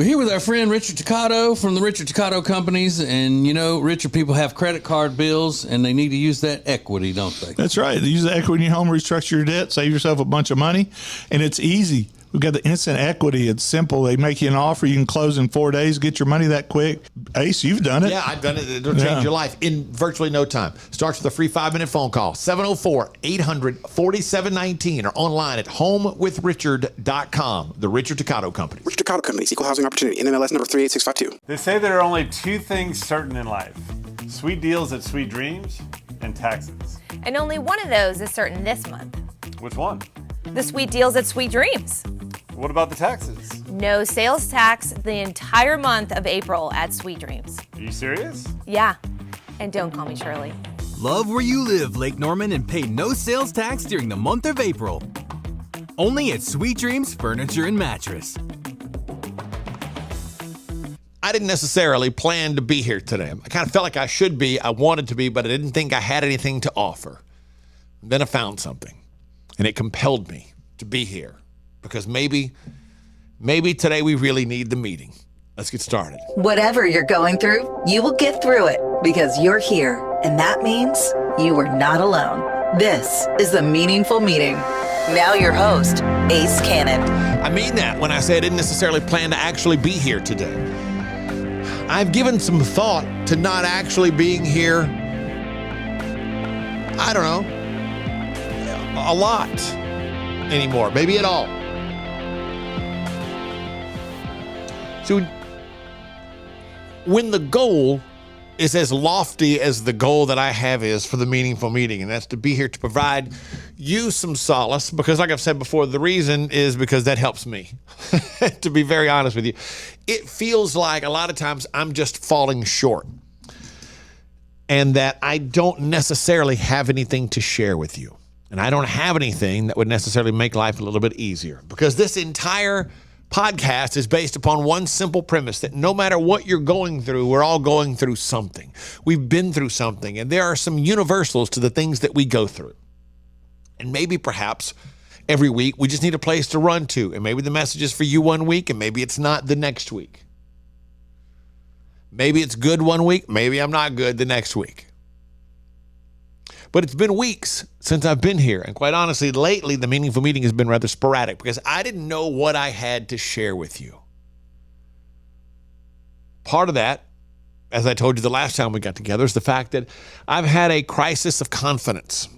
We're here with our friend Richard Toccato from the Richard Toccato Companies. And, you know, richer people have credit card bills, and they need to use that equity, don't they? That's right. Use the equity in your home, restructure your debt, save yourself a bunch of money, and it's easy. We've got the instant equity. It's simple. They make you an offer. You can close in 4 days, get your money that quick. Ace, you've done it. Yeah, I've done it. It'll change your life in virtually no time. Starts with a free 5-minute phone call, 704-800-4719, or online at homewithrichard.com. The Richard Toccato Company. Richard Toccato Companies, Equal Housing Opportunity, NMLS number 38652. They say there are only two things certain in life: sweet deals at Sweet Dreams and taxes. And only one of those is certain this month. Which one? The sweet deals at Sweet Dreams. What about the taxes? No sales tax the entire month of April at Sweet Dreams. Are you serious? Yeah. And don't call me Shirley. Love where you live, Lake Norman, and pay no sales tax during the month of April. Only at Sweet Dreams Furniture and Mattress. I didn't necessarily plan to be here today. I kind of felt like I should be. I wanted to be, but I didn't think I had anything to offer. Then I found something, and it compelled me to be here because maybe today we really need the meeting. Let's get started. Whatever you're going through, you will get through it because you're here, and that means you are not alone. This is the Meaningful Meeting. Now your host, Ace Cannon. I mean that when I say I didn't necessarily plan to actually be here today. I've given some thought to not actually being here, I don't know, a lot anymore, maybe at all. So when the goal is as lofty as the goal that I have is for the Meaningful Meeting, and that's to be here to provide you some solace, because like I've said before, the reason is because that helps me, to be very honest with you. It feels like a lot of times I'm just falling short and that I don't necessarily have anything to share with you. And I don't have anything that would necessarily make life a little bit easier, because this entire podcast is based upon one simple premise that no matter what you're going through, we're all going through something. We've been through something, and there are some universals to the things that we go through. And maybe perhaps every week we just need a place to run to, and maybe the message is for you one week, and maybe it's not the next week. Maybe it's good one week, maybe I'm not good the next week. But it's been weeks since I've been here. And quite honestly, lately, the Meaningful Meeting has been rather sporadic because I didn't know what I had to share with you. Part of that, as I told you the last time we got together, is the fact that I've had a crisis of confidence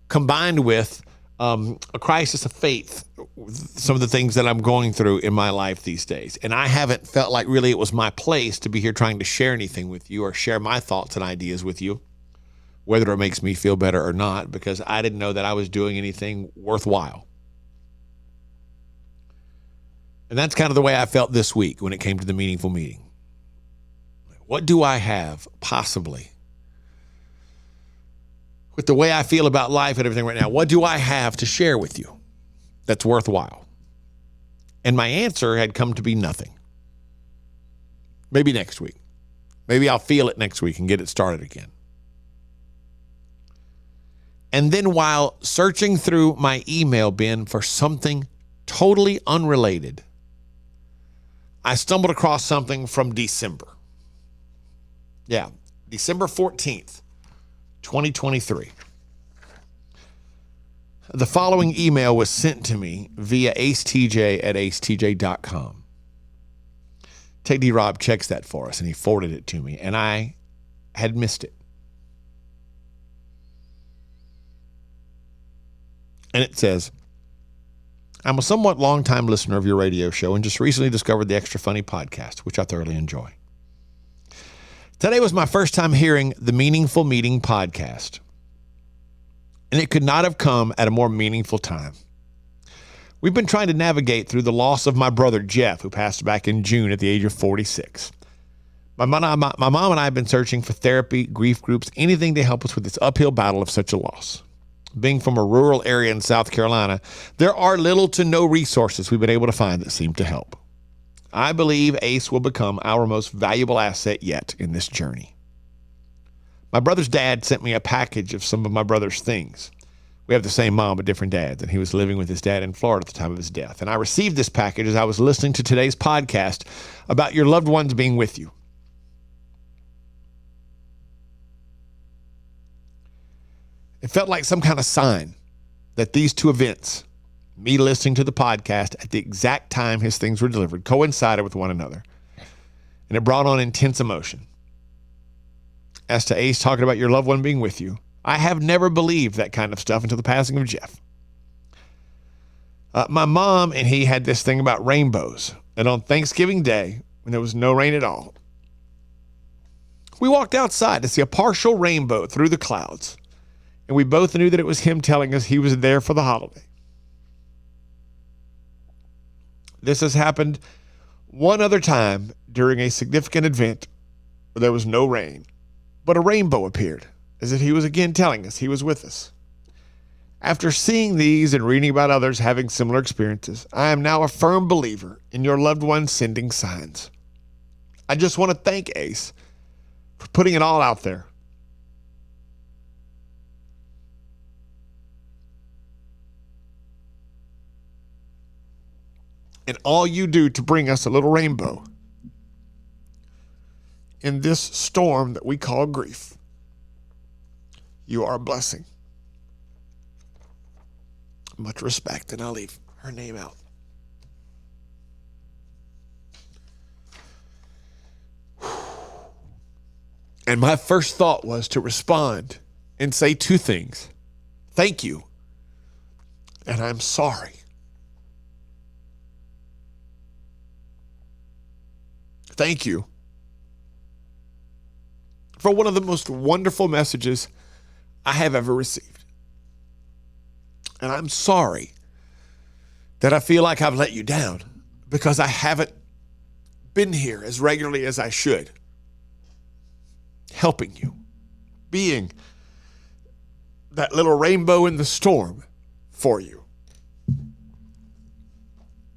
combined with a crisis of faith, some of the things that I'm going through in my life these days. And I haven't felt like really it was my place to be here trying to share anything with you or share my thoughts and ideas with you, whether it makes me feel better or not, because I didn't know that I was doing anything worthwhile. And that's kind of the way I felt this week when it came to the Meaningful Meeting. What do I have, possibly, with the way I feel about life and everything right now, what do I have to share with you that's worthwhile? And my answer had come to be nothing. Maybe next week. Maybe I'll feel it next week and get it started again. And then while searching through my email bin for something totally unrelated, I stumbled across something from December. Yeah, December 14th, 2023. The following email was sent to me via acetj@acetj.com. Tech D Rob checks that for us, and he forwarded it to me, and I had missed it. And it says, I'm a somewhat long-time listener of your radio show and just recently discovered the Extra Funny podcast, which I thoroughly enjoy. Today was my first time hearing the Meaningful Meeting podcast, and it could not have come at a more meaningful time. We've been trying to navigate through the loss of my brother, Jeff, who passed back in June at the age of 46. My mom and I have been searching for therapy, grief groups, anything to help us with this uphill battle of such a loss. Being from a rural area in South Carolina, there are little to no resources we've been able to find that seem to help. I believe Ace will become our most valuable asset yet in this journey. My brother's dad sent me a package of some of my brother's things, We have the same mom, but different dads, and he was living with his dad in Florida at the time of his death. And I received this package as I was listening to today's podcast about your loved ones being with you. It felt like some kind of sign that these two events, me listening to the podcast at the exact time his things were delivered, coincided with one another. And it brought on intense emotion. As to Ace talking about your loved one being with you, I have never believed that kind of stuff until the passing of Jeff. My mom and he had this thing about rainbows. And on Thanksgiving Day, when there was no rain at all, we walked outside to see a partial rainbow through the clouds. And we both knew that it was him telling us he was there for the holiday. This has happened one other time during a significant event where there was no rain, but a rainbow appeared, as if he was again telling us he was with us. After seeing these and reading about others having similar experiences, I am now a firm believer in your loved ones sending signs. I just want to thank Ace for putting it all out there. And all you do to bring us a little rainbow in this storm that we call grief. You are a blessing. Much respect, and I'll leave her name out. And my first thought was to respond and say two things. Thank you, and I'm sorry. Thank you for one of the most wonderful messages I have ever received. And I'm sorry that I feel like I've let you down because I haven't been here as regularly as I should, helping you, being that little rainbow in the storm for you.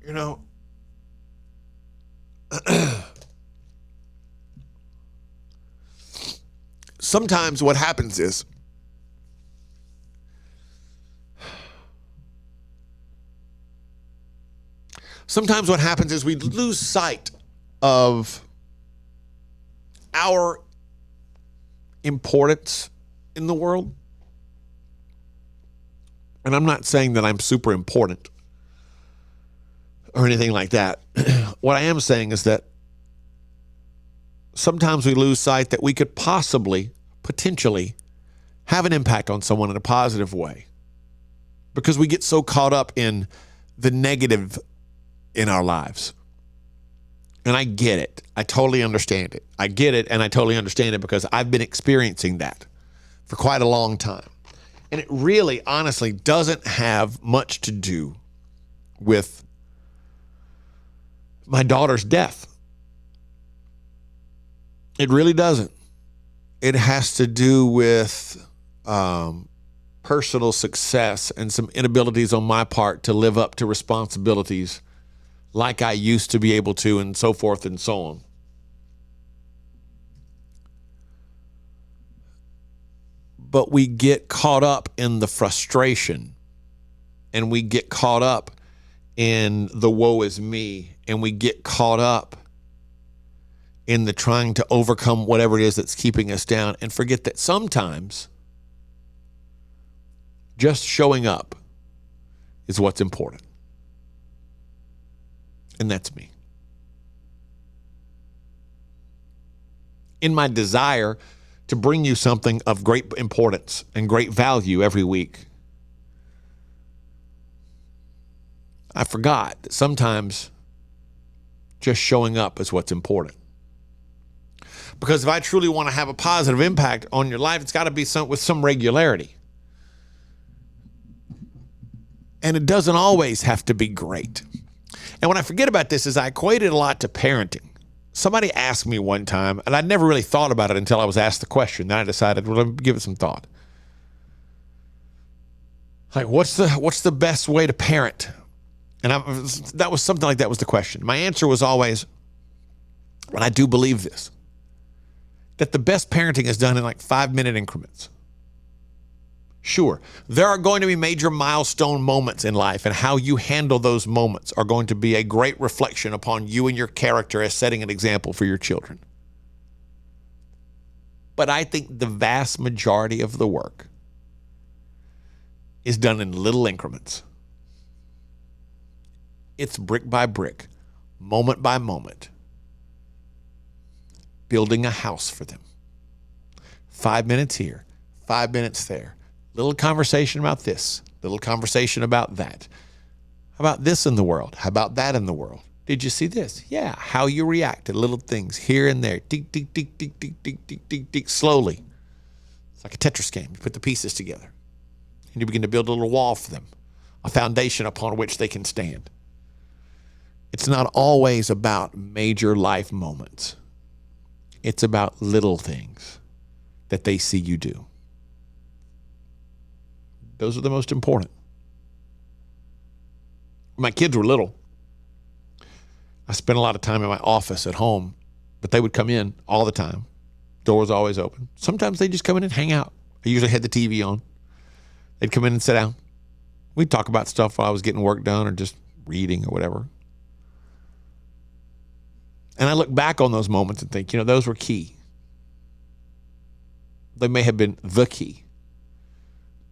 You know, sometimes what happens is we lose sight of our importance in the world. And I'm not saying that I'm super important or anything like that. What I am saying is that sometimes we lose sight that we could potentially have an impact on someone in a positive way because we get so caught up in the negative in our lives. And I get it. I totally understand it. I get it, and I totally understand it because I've been experiencing that for quite a long time. And it really, honestly, doesn't have much to do with my daughter's death. It really doesn't. It has to do with personal success and some inabilities on my part to live up to responsibilities like I used to be able to, and so forth and so on. But we get caught up in the frustration, and we get caught up in the woe is me, and we get caught up in the trying to overcome whatever it is that's keeping us down, and forget that sometimes just showing up is what's important. And that's me. In my desire to bring you something of great importance and great value every week, I forgot that sometimes just showing up is what's important. Because if I truly want to have a positive impact on your life, it's got to be with some regularity. And it doesn't always have to be great. And when I forget about this is I equate it a lot to parenting. Somebody asked me one time, and I'd never really thought about it until I was asked the question. Then I decided, well, let me give it some thought. Like, what's the best way to parent? And that was something like that was the question. My answer was always, and I do believe this, that the best parenting is done in like 5-minute increments. Sure, there are going to be major milestone moments in life, and how you handle those moments are going to be a great reflection upon you and your character as setting an example for your children. But I think the vast majority of the work is done in little increments. It's brick by brick, moment by moment, building a house for them. 5 minutes here, 5 minutes there. Little conversation about this, little conversation about that. How about this in the world? How about that in the world? Did you see this? Yeah, how you react to little things here and there. Tick, tick, tick, tick, tick, tick, tick, tick, tick, slowly. It's like a Tetris game. You put the pieces together, and you begin to build a little wall for them, a foundation upon which they can stand. It's not always about major life moments. It's about little things that they see you do. Those are the most important. When my kids were little, I spent a lot of time in my office at home, but they would come in all the time. Door was always open. Sometimes they'd just come in and hang out. I usually had the TV on. They'd come in and sit down. We'd talk about stuff while I was getting work done or just reading or whatever. And I look back on those moments and think, those were key. They may have been the key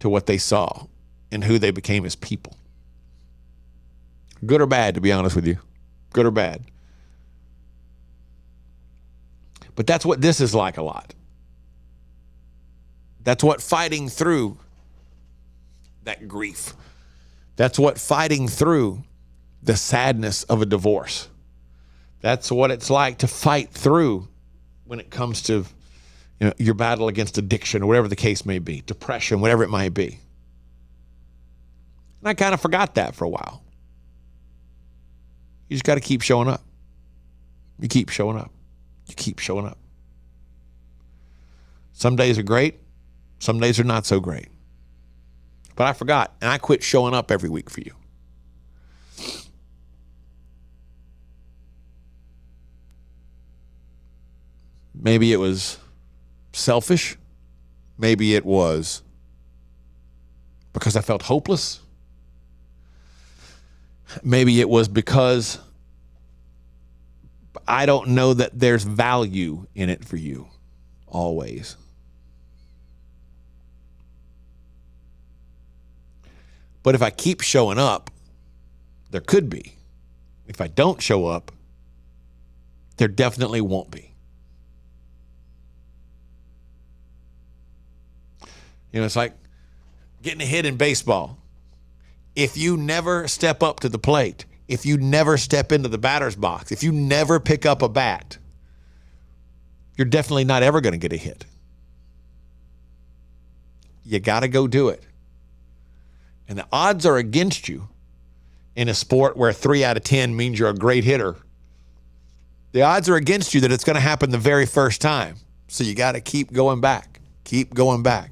to what they saw and who they became as people. Good or bad, to be honest with you. Good or bad. But that's what this is like a lot. That's what fighting through that grief. That's what fighting through the sadness of a divorce. That's what it's like to fight through when it comes to your battle against addiction or whatever the case may be, depression, whatever it might be. And I kind of forgot that for a while. You just got to keep showing up. You keep showing up. You keep showing up. Some days are great. Some days are not so great. But I forgot, and I quit showing up every week for you. Maybe it was selfish. Maybe it was because I felt hopeless. Maybe it was because I don't know that there's value in it for you always. But if I keep showing up, there could be. If I don't show up, there definitely won't be. It's like getting a hit in baseball. If you never step up to the plate, if you never step into the batter's box, if you never pick up a bat, you're definitely not ever going to get a hit. You got to go do it. And the odds are against you in a sport where 3 out of 10 means you're a great hitter. The odds are against you that it's going to happen the very first time. So you got to keep going back, keep going back.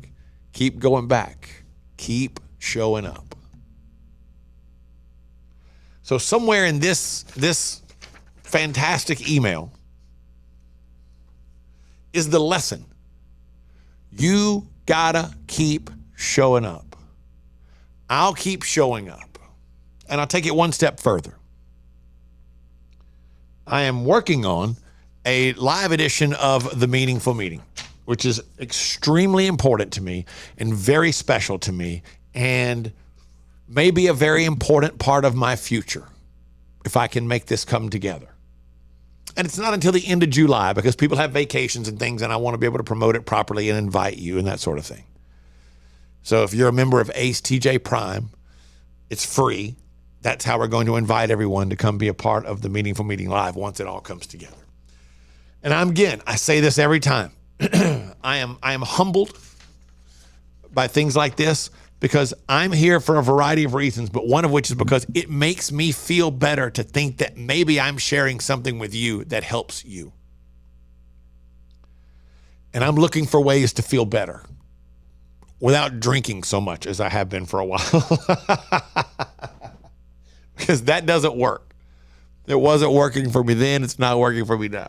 Keep going back. Keep showing up. So somewhere in this fantastic email is the lesson. You gotta keep showing up. I'll keep showing up. And I'll take it one step further. I am working on a live edition of The Meaningful Meeting, which is extremely important to me and very special to me and may be a very important part of my future if I can make this come together. And it's not until the end of July because people have vacations and things and I want to be able to promote it properly and invite you and that sort of thing. So if you're a member of Ace TJ Prime, it's free. That's how we're going to invite everyone to come be a part of the Meaningful Meeting Live once it all comes together. And I say this every time. I am humbled by things like this because I'm here for a variety of reasons, but one of which is because it makes me feel better to think that maybe I'm sharing something with you that helps you. And I'm looking for ways to feel better without drinking so much as I have been for a while. Because that doesn't work. It wasn't working for me then. It's not working for me now.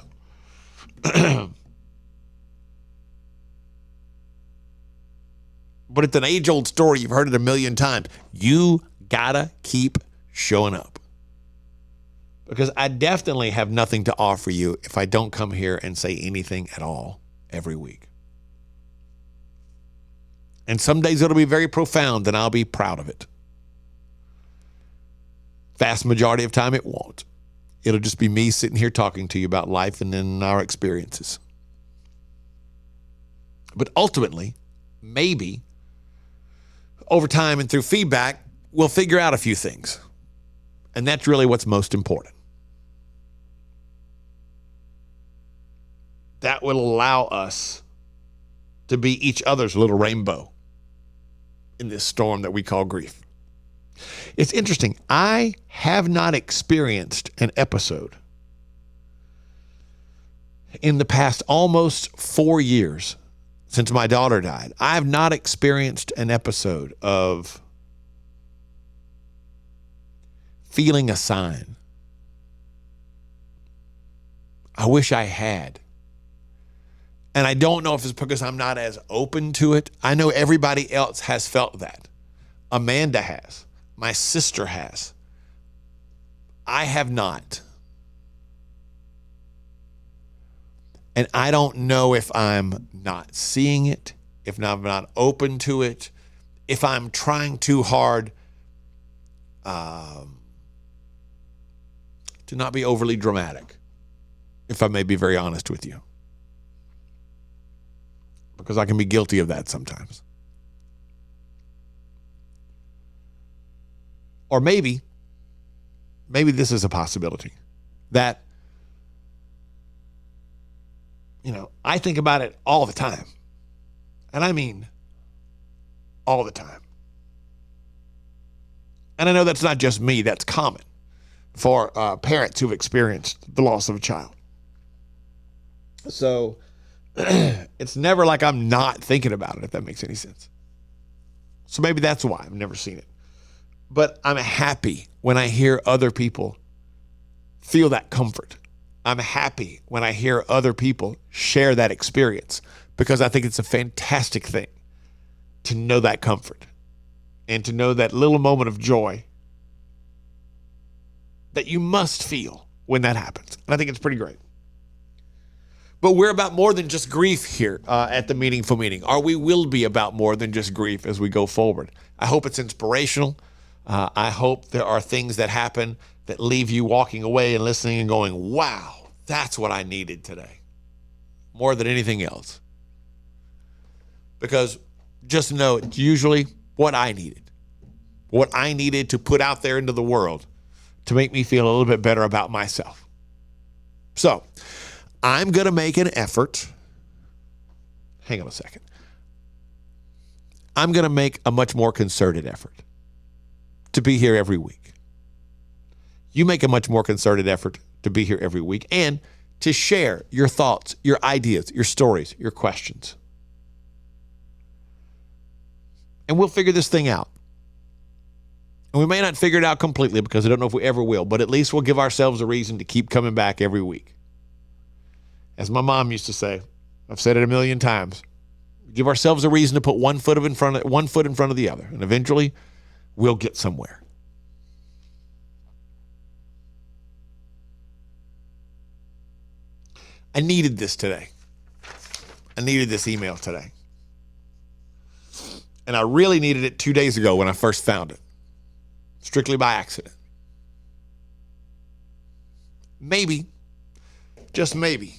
But it's an age-old story. You've heard it a million times. You gotta keep showing up. Because I definitely have nothing to offer you if I don't come here and say anything at all every week. And some days it'll be very profound and I'll be proud of it. Vast majority of time it won't. It'll just be me sitting here talking to you about life and then our experiences. But ultimately, maybe over time and through feedback, we'll figure out a few things. And that's really what's most important. That will allow us to be each other's little rainbow in this storm that we call grief. It's interesting. I have not experienced an episode in the past almost 4 years since my daughter died. I have not experienced an episode of feeling a sign. I wish I had. And I don't know if it's because I'm not as open to it. I know everybody else has felt that. Amanda has. My sister has. I have not. And I don't know if I'm not seeing it, if I'm not open to it, if I'm trying too hard to not be overly dramatic, if I may be very honest with you. Because I can be guilty of that sometimes. Or maybe this is a possibility that, I think about it all the time. And I mean all the time. And I know that's not just me, that's common for parents who've experienced the loss of a child. So it's never like I'm not thinking about it, if that makes any sense. So maybe that's why I've never seen it. But I'm happy when I hear other people feel that comfort. I'm happy when I hear other people share that experience, because I think it's a fantastic thing to know that comfort and to know that little moment of joy that you must feel when that happens. And I think it's pretty great. But we're about more than just grief here at the Meaningful Meeting, or we will be about more than just grief as we go forward. I hope it's inspirational. I hope there are things that happen that leave you walking away and listening and going, wow, that's what I needed today, more than anything else. Because just know it's usually what I needed to put out there into the world to make me feel a little bit better about myself. So I'm going to make an effort. Hang on a second. I'm going to make a much more concerted effort to be here every week. You make a much more concerted effort to be here every week and to share your thoughts, your ideas, your stories, your questions. And we'll figure this thing out. And we may not figure it out completely, because I don't know if we ever will, but at least we'll give ourselves a reason to keep coming back every week. As my mom used to say, I've said it a million times, give ourselves a reason to put one foot in front of the other, and eventually we'll get somewhere. I needed this today. I needed this email today. And I really needed it 2 days ago when I first found it, strictly by accident. Maybe, just maybe,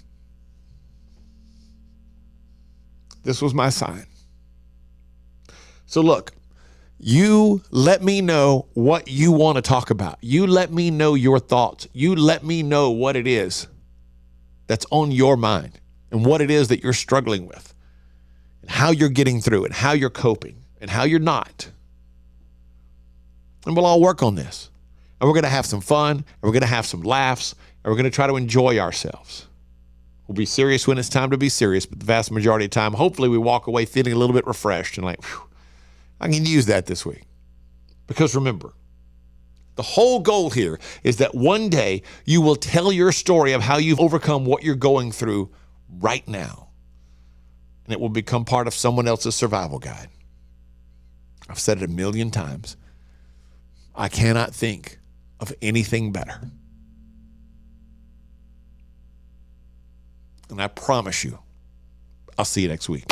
this was my sign. So look, you let me know what you want to talk about. You let me know your thoughts. You let me know what it is that's on your mind and what it is that you're struggling with and how you're getting through and how you're coping and how you're not. And we'll all work on this. And we're going to have some fun, and we're going to have some laughs, and we're going to try to enjoy ourselves. We'll be serious when it's time to be serious, but the vast majority of the time, hopefully we walk away feeling a little bit refreshed and like, whew, I can use that this week. Because remember, the whole goal here is that one day you will tell your story of how you've overcome what you're going through right now. And it will become part of someone else's survival guide. I've said it a million times. I cannot think of anything better. And I promise you, I'll see you next week.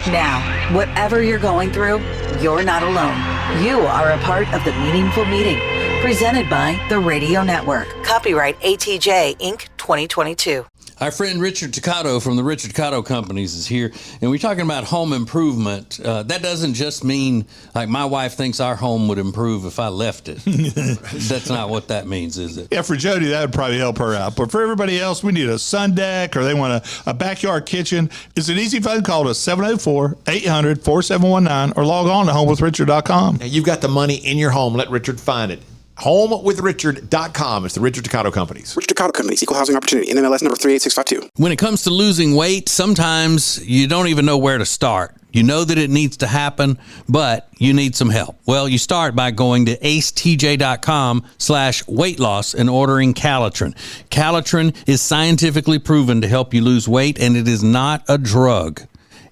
Now, whatever you're going through, you're not alone. You are a part of the Meaningful Meeting, presented by the Radio Network. Copyright ATJ Inc. 2022. Our friend Richard Toccato from the Richard Toccato Companies is here, and we're talking about home improvement. That doesn't just mean like my wife thinks our home would improve if I left it. That's not what that means, is it? Yeah, for Jody, that would probably help her out. But for everybody else, we need a sun deck or they want a backyard kitchen. It's an easy phone call to 704-800-4719 or log on to homewithrichard.com. Now, you've got the money in your home. Let Richard find it. HomeWithRichard.com. It's the Richard Toccato Companies. Richard Toccato Companies, Equal Housing Opportunity, NMLS number 38652. When it comes to losing weight, sometimes you don't even know where to start. You know that it needs to happen, but you need some help. Well, you start by going to acetj.com/weight loss and ordering Calitrin. Calitrin is scientifically proven to help you lose weight, and it is not a drug.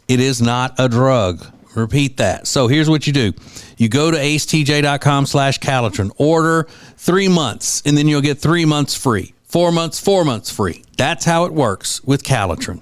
It is not a drug. Repeat that. So here's what you do. You go to acetj.com/Calitrin, order 3 months, and then you'll get 3 months free. 4 months free. That's how it works with Calitrin.